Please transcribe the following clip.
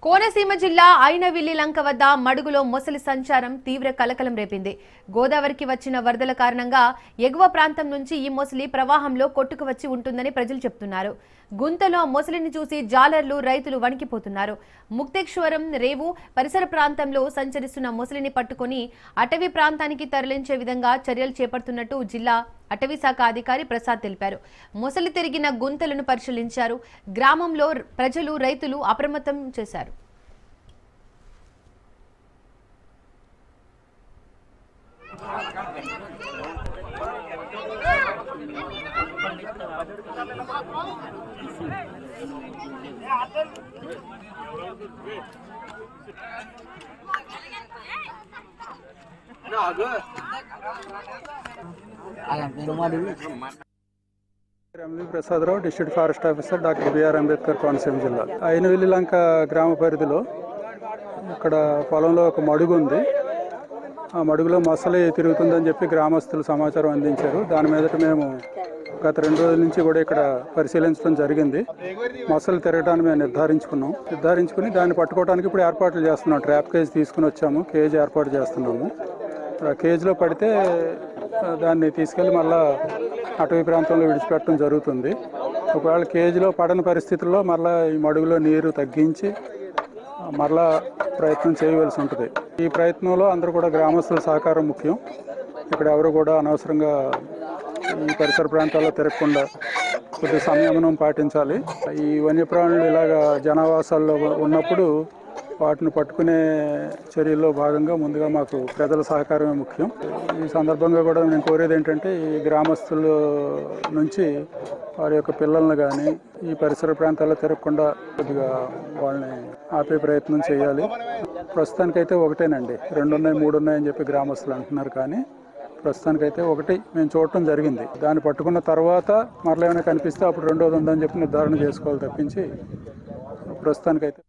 కోనసీమ జిల్లా ఐనవిల్లి లంక వద్ద మడుగులో మొసలి సంచారం తీవ్ర కలకలం రేపింది. గోదావరికి వచ్చిన వరదల కారణంగా ఎగువ ప్రాంతం నుంచి ఈ మొసలి ప్రవాహంలో కొట్టుకు వచ్చి ఉంటుందని ప్రజలు చెప్తున్నారు. గుంతలో మొసలిని చూసి జాలర్లు, రైతులు వణికిపోతున్నారు. ముక్తేశ్వరం, రేవు పరిసర ప్రాంతంలో సంచరిస్తున్న మొసలిని పట్టుకుని అటవీ ప్రాంతానికి తరలించే విధంగా చర్యలు చేపడుతున్నట్టు జిల్లా అటవీ శాఖ అధికారి ప్రసాద్ తెలిపారు. మొసలి తిరిగిన గుంతలను పరిశీలించారు. గ్రామంలో ప్రజలు, రైతులు అప్రమత్తం చేశారు. Prasada Rao, district forest officer, doctor BR Ambedkar, Konaseema జిల్లా. ఐనవిల్లి లంక గ్రామ పరిధిలో ఇక్కడ పొలంలో ఒక మడుగు ఉంది. ఆ మడుగులో మొసలి తిరుగుతుందని చెప్పి గ్రామస్తులు సమాచారం అందించారు. దాని మీదట మేము గత 2 రోజుల నుంచి కూడా ఇక్కడ పరిశీలించడం జరిగింది. మొసలు తిరగడానికి మేము నిర్ధారించుకుని దాన్ని పట్టుకోవడానికి ఇప్పుడు ఏర్పాట్లు చేస్తున్నాం. ట్రాప్ కేజ్ తీసుకుని వచ్చాము, కేజ్ ఏర్పాటు చేస్తున్నాము. ఆ కేజీలో పడితే దాన్ని తీసుకెళ్ళి మళ్ళా అటవీ ప్రాంతంలో విడిచిపెట్టడం జరుగుతుంది. ఒకవేళ కేజీలో పడని పరిస్థితుల్లో మళ్ళీ ఈ మడుగులో నీరు తగ్గించి మరలా ప్రయత్నం చేయవలసి ఉంటుంది. ఈ ప్రయత్నంలో అందరూ కూడా గ్రామస్తుల సహకారం ముఖ్యం. ఇక్కడ ఎవరు కూడా అనవసరంగా ఈ పరిసర ప్రాంతాల్లో తిరగకుండా కొద్ది సంయమనం పాటించాలి. ఈ వన్యప్రాణులు ఇలాగా జనావాసాల్లో ఉన్నప్పుడు వాటిని పట్టుకునే చర్యల్లో భాగంగా ముందుగా మాకు ప్రజల సహకారమే ముఖ్యం. ఈ సందర్భంగా కూడా నేను కోరేది ఏంటంటే, ఈ గ్రామస్తుల నుంచి వారి యొక్క పిల్లలను కానీ ఈ పరిసర ప్రాంతాల్లో తిరగకుండా కొద్దిగా వాళ్ళని ఆపే ప్రయత్నం చేయాలి. ప్రస్తుతానికైతే ఒకటేనండి, 2 ఉన్నాయి 3 ఉన్నాయని చెప్పి గ్రామస్తులు అంటున్నారు. కానీ ప్రస్తుతానికైతే ఒకటి మేము చూడటం జరిగింది. దాన్ని పట్టుకున్న తర్వాత మరలా ఏమైనా కనిపిస్తే అప్పుడు 2వది ఉందని చెప్పి నిర్ధారణ చేసుకోవాలి తప్పించి ప్రస్తుతానికైతే